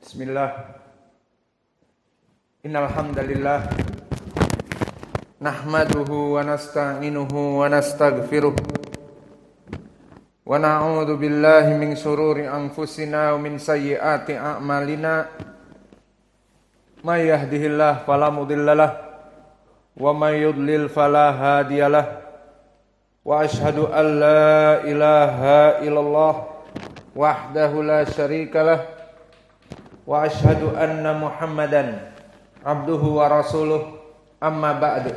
Bismillah. Innal hamdalillah nahmaduhu wa nasta'inuhu wa nastaghfiruh wa na'udzu billahi min shururi anfusina wa min sayyiati a'malina. May yahdihillahu fala mudhillalah wa may yudlil fala hadiyalah. Wa asyhadu an la ilaha illallah wahdahu la syarikalah wa asyhadu anna Muhammadan abduhu wa rasuluh, amma ba'du.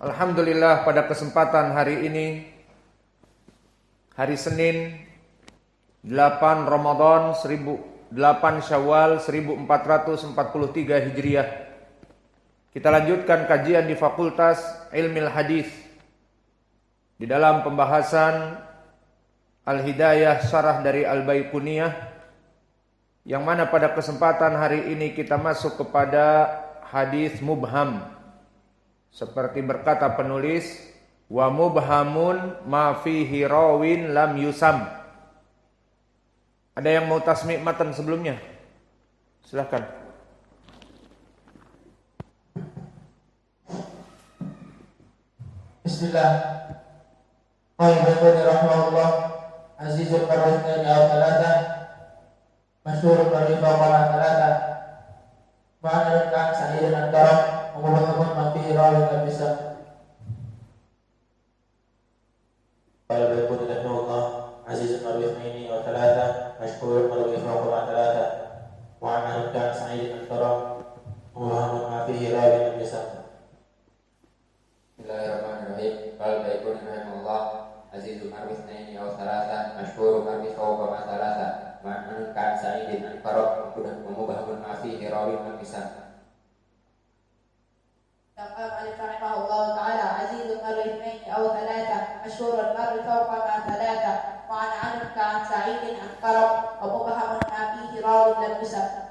Alhamdulillah, pada kesempatan hari ini, hari Senin 8 Ramadan 8 Syawal 1443 Hijriah, kita lanjutkan kajian di Fakultas Ilmil Hadis di dalam pembahasan Al-Hidayah Syarah dari Al-Baiquniyah, yang mana pada kesempatan hari ini kita masuk kepada hadis mubham. Seperti berkata penulis, wa mubhamun ma fihi rawin lam yusam. Ada yang mau tasmi' matan sebelumnya? Silahkan. Bismillah. Qala rahimahullah, azizul qara'in aw thalatha, masyhur qaribah qala thalatha, ma'ana kan sa'id al-karam, mubahun ma fihi rawin lam yusam. Qala bayqun rahimahullah, azizul qara'in aw thalatha, masyhur qaribah qala thalatha, ma'ana kan sa'id al-karam, mubahun ma fihi rawin lam yusam. Bismillahirrahmanirrahim. Qala bayqun rahimahullah, azizul qara'in aw thalatha, masyhur qaribah qala thalatha, ma'an kan sa'idin al-farq mubahun ma fihi rawin lam yusam. Qala alif rahimahullah ta'ala, azizul qara'in aw thalatha, masyhur qaribah qala thalatha, ma'an kan sa'idin al-farq mubahun ma fihi rawin lam yusam.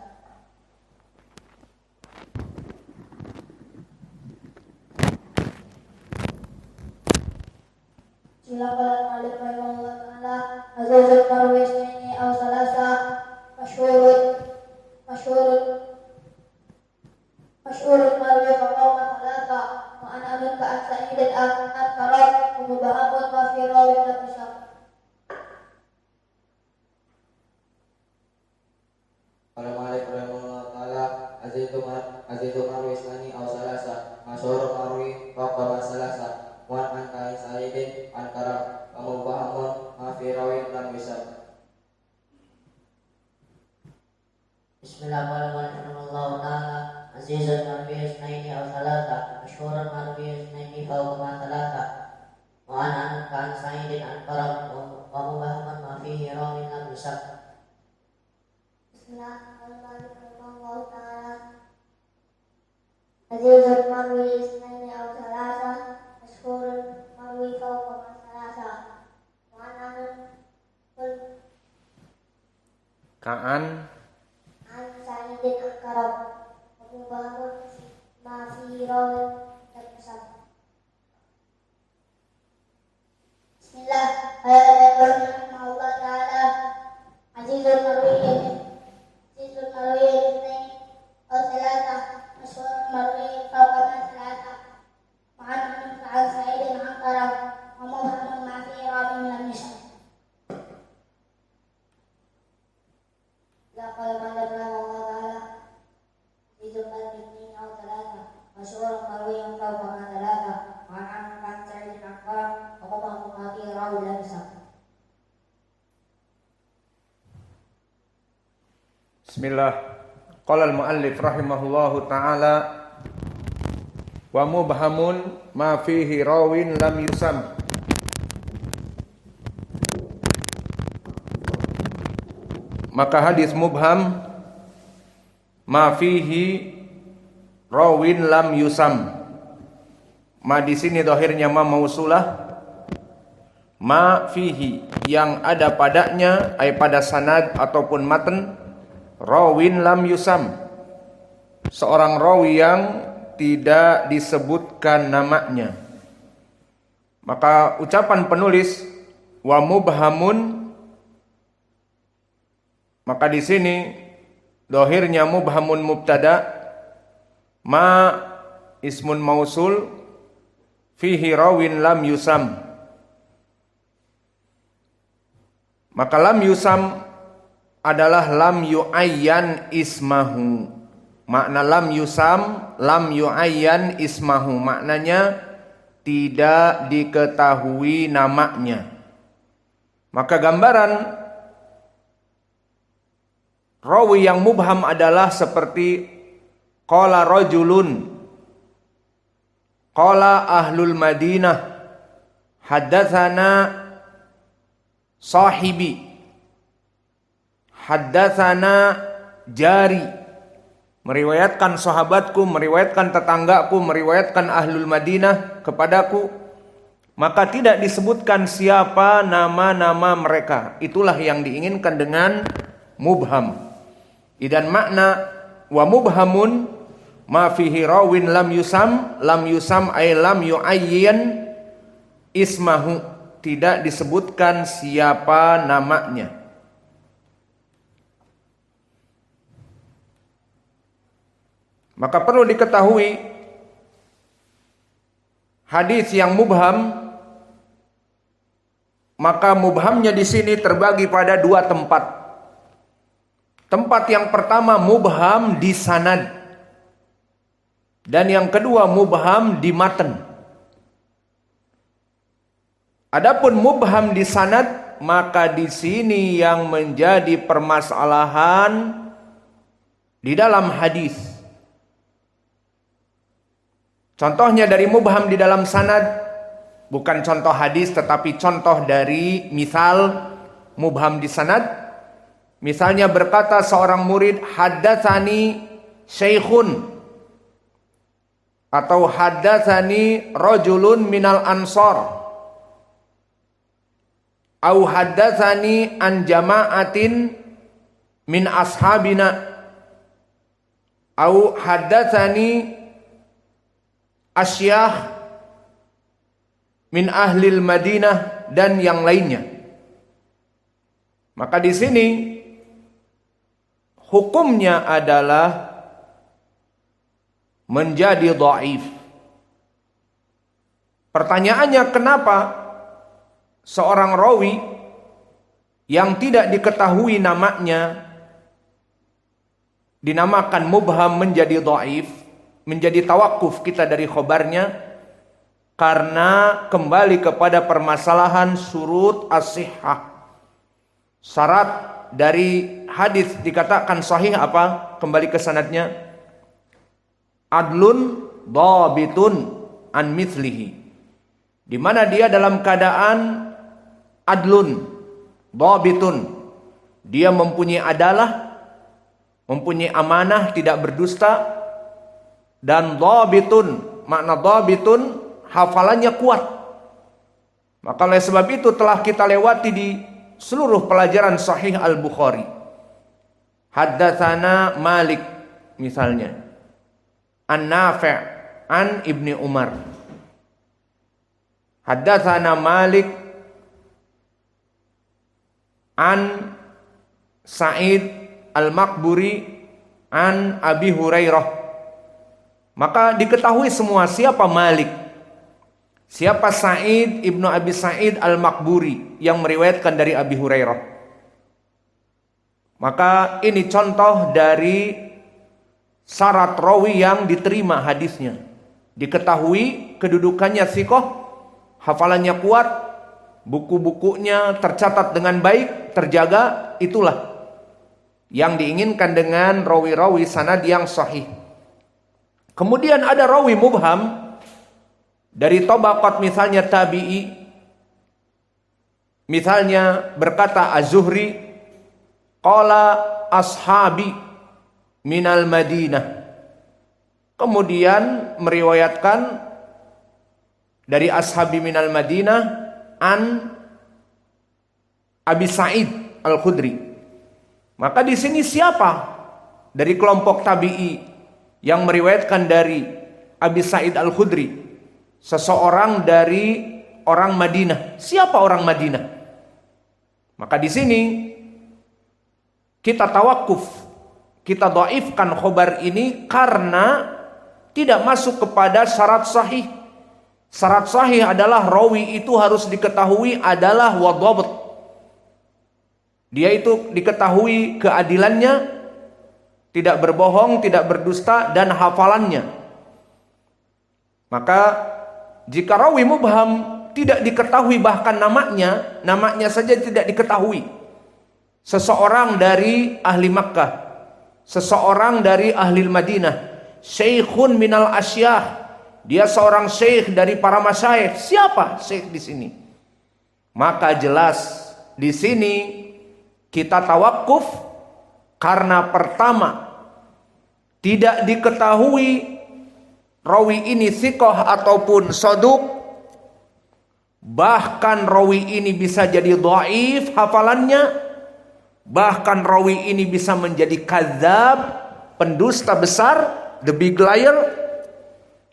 Silakan alif rahimahullah ta'ala, azizul qara'in aw thalatha, masyhurun marwi faqawma thalatha, wa ana amin ka'an sa'idin al-farad wa mubahamun ma fi rawin lam yusam. Qala Malik rahimahullah ta'ala, azizul marwi isnani aw thalatha, masyhurun marwi faqawma thalatha, wa an ka'an sa'idin al-farad wa mubahamun ma fi rawin lam yusam. Bismillahirrahmanirrahim. Azizul marwi isnaini aw thalatha, masyhurun marwi isnaini fawqa thalatha, wa ana kan sa'idin al-farad wa mubahamun ma fihi rawin lam yusam. Bismillahirrahmanirrahim. Azizul marwi isnaini aw thalatha, masyhurun marwi fawqa thalatha, wa ana Ka'an sa'idin al-karam wa mubahamun ma fihi rawin lam yusam. Bismillahirrahmanirrahim. Allah ta'ala, azizul marwi isnaini aw thalatha, masyhurun marwi fawqa thalatha, wa ana ka'an sa'idin al-karam wa mubahamun ma fihi rawin lam yusam. Laqad manna Allah ta'ala, azizul marwi isnaini aw thalatha, masyhurun marwi fawqa thalatha, wa ana ka'an sa'idin al-karam wa mubahamun ma fihi rawin lam yusam. Bismillah. Qala al-muallif rahimahullahu ta'ala, wa mubhamun ma fihi rawin lam yusam. Maka hadis mubham ma fihi rawin lam yusam. Ma di sini dhahirnya ma mausulah. Ma fihi, yang ada padanya, ay pada sanad ataupun matan, rawin lam yusam, seorang rawi yang tidak disebutkan namanya. Maka ucapan penulis wa mubhamun, maka di sini dohirnya mubhamun mubtada, ma ismun mausul, fihi rawin lam yusam. Maka lam yusam adalah lam yu'ayyan ismahu. Makna lam yusam, lam yu'ayyan ismahu, maknanya tidak diketahui namanya. Maka gambaran rawi yang mubham adalah seperti qala rajulun, qala ahlul Madinah, haddatsana sahibi, haddatsana jari, meriwayatkan sahabatku, meriwayatkan tetanggaku, meriwayatkan ahlul Madinah kepadaku. Maka tidak disebutkan siapa nama-nama mereka. Itulah yang diinginkan dengan mubham. Idan makna wa mubhamun ma fihi rawin lam yusam ay lam yu'ayyin ismahu, tidak disebutkan siapa namanya. Maka perlu diketahui hadis yang mubham, maka mubhamnya di sini terbagi pada dua tempat. Tempat yang pertama mubham di sanad, dan yang kedua mubham di matan. Adapun mubham di sanad, maka di sini yang menjadi permasalahan di dalam hadis. Contohnya dari mubham di dalam sanad, bukan contoh hadis tetapi contoh dari misal mubham di sanad. Misalnya berkata seorang murid, haddatsani syaikhun, atau haddatsani rajulun minal ansar, au haddatsani an jama'atin min ashabina, au haddatsani asyakh min ahlil Madinah, dan yang lainnya. Maka di sini hukumnya adalah menjadi dhaif. Pertanyaannya, kenapa seorang rawi yang tidak diketahui namanya dinamakan mubham menjadi dhaif, menjadi tawakuf kita dari khobarnya? Karena kembali kepada permasalahan surut as-sihhah. Syarat dari hadis dikatakan sahih apa? Kembali ke sanadnya. Adlun dhabitun an mithlihi. Di mana dia dalam keadaan adlun, dhabitun. Dia mempunyai adalah, mempunyai amanah, tidak berdusta, dan dhabitun, makna dhabitun hafalannya kuat. Maka oleh sebab itu telah kita lewati di seluruh pelajaran Sahih Al-Bukhari. Haddatsana Malik misalnya, An-Nafi' an Ibni Umar. Haddatsana Malik an Sa'id Al-Maqburi an Abi Hurairah. Maka diketahui semua siapa Malik, siapa Sa'id ibnu Abi Sa'id Al-Maqburi yang meriwayatkan dari Abi Hurairah. Maka ini contoh dari syarat rawi yang diterima hadisnya. Diketahui kedudukannya thiqah, hafalannya kuat, buku-bukunya tercatat dengan baik, terjaga. Itulah yang diinginkan dengan rawi-rawi sanad yang sahih. Kemudian ada rawi mubham dari tabaqat misalnya tabi'i, misalnya berkata Az-Zuhri, qala ashabi minal Madinah. Kemudian meriwayatkan dari ashabi minal Madinah an Abi Sa'id Al-Khudri. Maka di sini siapa dari kelompok tabi'i yang meriwayatkan dari Abi Sa'id Al-Khudri? Seseorang dari orang Madinah. Siapa orang Madinah? Maka di sini kita tawakuf, kita dhaifkan khobar ini karena tidak masuk kepada syarat sahih. Syarat sahih adalah rawi itu harus diketahui adalah wadhabt. Dia itu diketahui keadilannya, tidak berbohong, tidak berdusta, dan hafalannya. Maka jika rawi mubham tidak diketahui bahkan namanya saja tidak diketahui. Seseorang dari ahli Makkah, seseorang dari ahli Madinah, syekhun minal asyah, dia seorang syekh dari para masyayikh. Siapa syekh di sini? Maka jelas di sini kita tawakuf karena pertama tidak diketahui rawi ini thiqah ataupun saduq. Bahkan rawi ini bisa jadi dhaif hafalannya. Bahkan rawi ini bisa menjadi kadzab, pendusta besar, the big liar,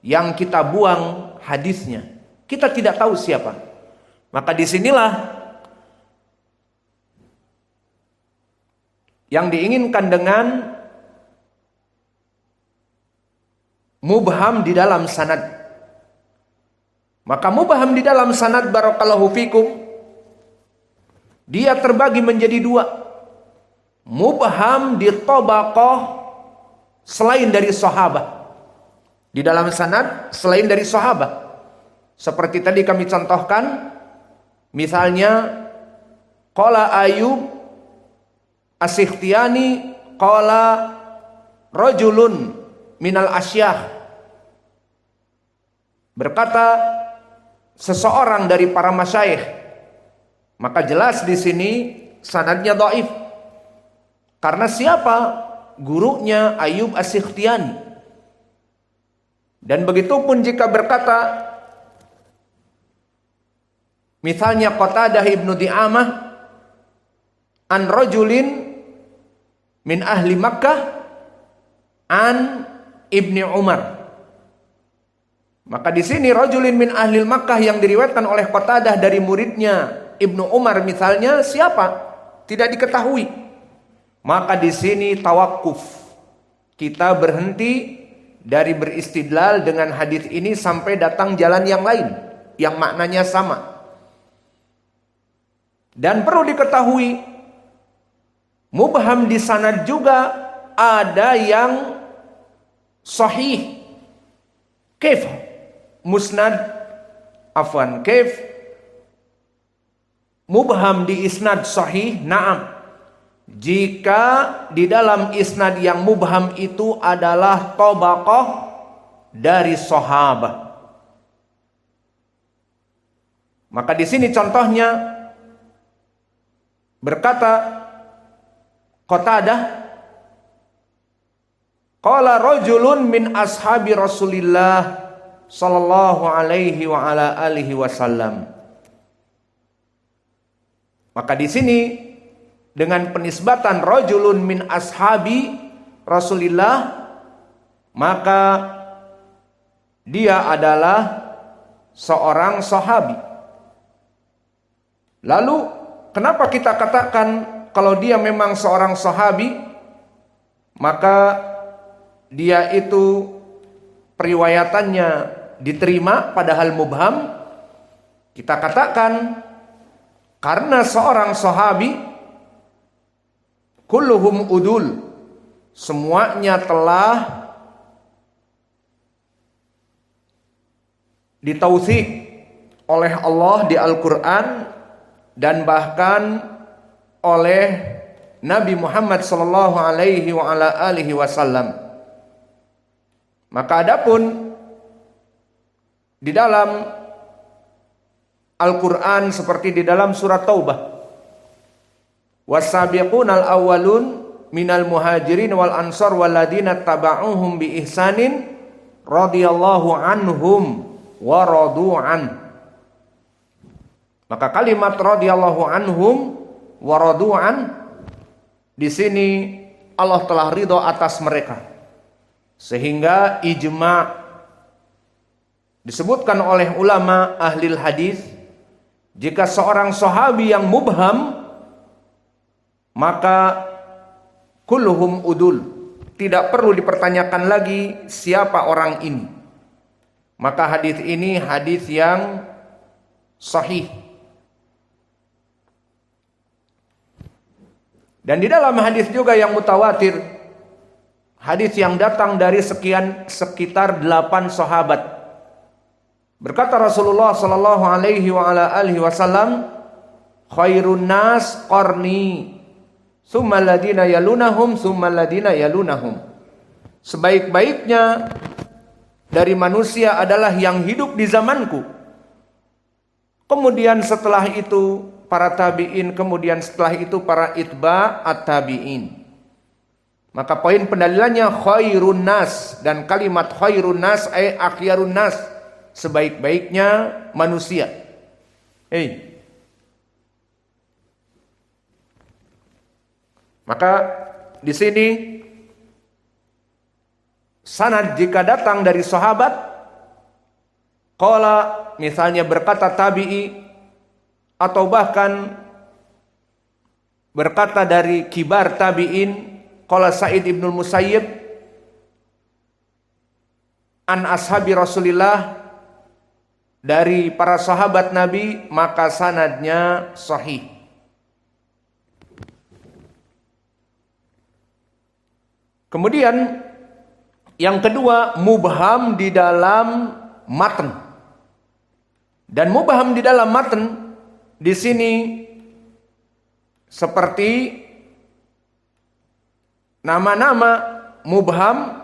yang kita buang hadisnya. Kita tidak tahu siapa. Maka disinilah yang diinginkan dengan mubham di dalam sanad. Maka mubham di dalam sanad, barakallahu fikum, dia terbagi menjadi dua. Mubham di tabaqah selain dari sahabat. Di dalam sanad selain dari sahabat. Seperti tadi kami contohkan, misalnya qala Ayyub As-Sikhtiyani qala rajulun minal asyah. Berkata seseorang dari para masyayikh. Maka jelas di sini sanadnya dhaif. Karena siapa? Gurunya Ayyub As-Sikhtiyani. Dan begitupun jika berkata misalnya Qatadah ibnu Di'amah an rajulin min ahli Makkah an Ibni Umar. Maka di sini rajulin min ahli Makkah yang diriwayatkan oleh Qatadah dari muridnya Ibnu Umar misalnya siapa? Tidak diketahui. Maka di sini tawakuf. Kita berhenti dari beristidlal dengan hadis ini sampai datang jalan yang lain yang maknanya sama. Dan perlu diketahui mubham di sanad juga ada yang sahih. Kaif musnad kaif mubham di isnad sahih? Na'am. Jika di dalam isnad yang mubham itu adalah tabaqah dari sahabat. Maka di sini contohnya berkata Qatadah qala rajulun min ashabi Rasulillah sallallahu alaihi wa ala alihi wasallam. Maka di sini dengan penisbatan rajulun min ashabi Rasulillah, maka dia adalah seorang sahabi. Lalu kenapa kita katakan kalau dia memang seorang sahabi, maka dia itu periwayatannya diterima padahal mubham? Kita katakan karena seorang sahabi kulluhum udul, semuanya telah ditautsik oleh Allah di Al-Quran dan bahkan oleh Nabi Muhammad sallallahu alaihi wa ala alihi wasallam. Maka adapun di dalam Al-Quran seperti di dalam surat Taubah, was-sabiqunal awwalun minal muhajirin wal ansar walladzina taba'uhum bi ihsanin radhiyallahu anhum wa radu an. Maka kalimat radhiyallahu anhum wa radu an di sini Allah telah ridho atas mereka. Sehingga ijma' disebutkan oleh ulama ahli hadis, jika seorang sahabi yang mubham maka kulluhum udul, tidak perlu dipertanyakan lagi siapa orang ini. Maka hadis ini hadis yang sahih. Dan di dalam hadis juga yang mutawatir, hadis yang datang dari sekitar 8 sahabat. Berkata Rasulullah sallallahu alaihi wa ala alihi wasallam, khairun nas qarni, summa alladina yalunahum, summa alladina yalunahum. Sebaik-baiknya dari manusia adalah yang hidup di zamanku. Kemudian setelah itu para tabi'in, kemudian setelah itu para itba at-tabi'in. Maka poin pendalilannya khairun nas, dan kalimat khairun nas ay akhyarun nas, sebaik-baiknya manusia. Maka di sini sanad jika datang dari sahabat, qala misalnya berkata tabi'i, atau bahkan berkata dari kibar tabi'in, qala Sa'id ibnul Musayyib an ashabi Rasulillah, dari para sahabat Nabi, maka sanadnya sahih. Kemudian yang kedua, mubham di dalam matan. Dan mubham di dalam matan di sini seperti nama-nama mubham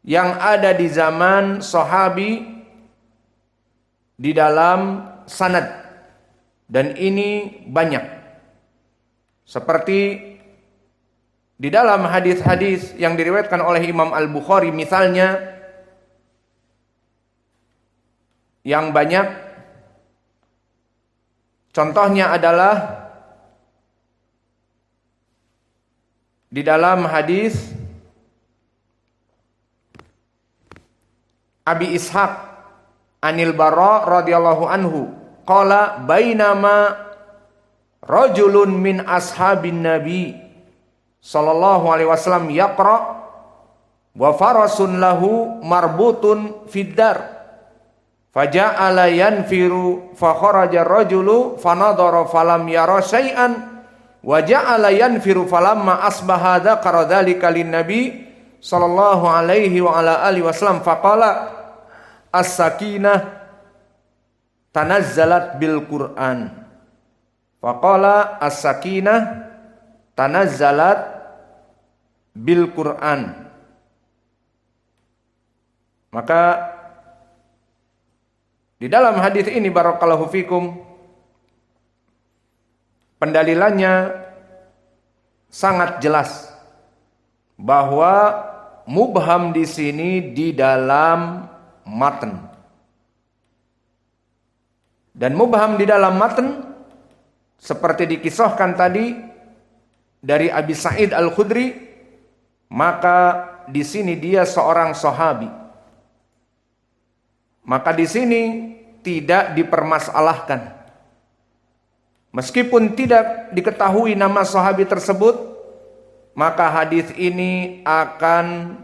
yang ada di zaman sahabi di dalam sanad, dan ini banyak. Seperti di dalam hadis-hadis yang diriwayatkan oleh Imam Al-Bukhari misalnya, yang banyak contohnya adalah di dalam hadis Abi Ishaq Anil Bara radhiyallahu anhu qala bainama rajulun min ashabin nabi sallallahu alaihi wasallam yaqra wa farasun lahu marbutun fiddar faja'ala yanfiru fa kharaja ar-rajulu fanadara falam yara syai'an wa ja'ala yanfiru falamma asbaha dzakara dzalika lin-nabi sallallahu alaihi wa ala alihi wasallam faqala as-sakinah tanazzalat bil Qur'an. Faqala as-sakinah tanazzalat bil Qur'an. Maka di dalam hadis ini barakallahu fikum, pendalilannya sangat jelas bahwa mubham di sini di dalam matan. Dan mubham di dalam matan seperti dikisahkan tadi dari Abi Sa'id Al-Khudri, maka di sini dia seorang sahabi. Maka di sini tidak dipermasalahkan. Meskipun tidak diketahui nama sahabi tersebut, maka hadis ini akan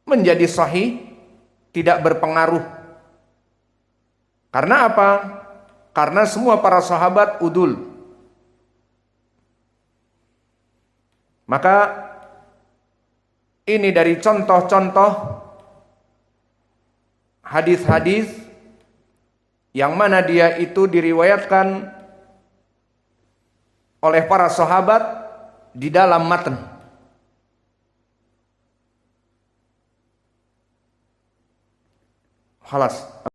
menjadi sahih, tidak berpengaruh. Karena apa? Karena semua para sahabat udul. Maka ini dari contoh-contoh hadis-hadis yang mana dia itu diriwayatkan oleh para sahabat di dalam matan. Khalas.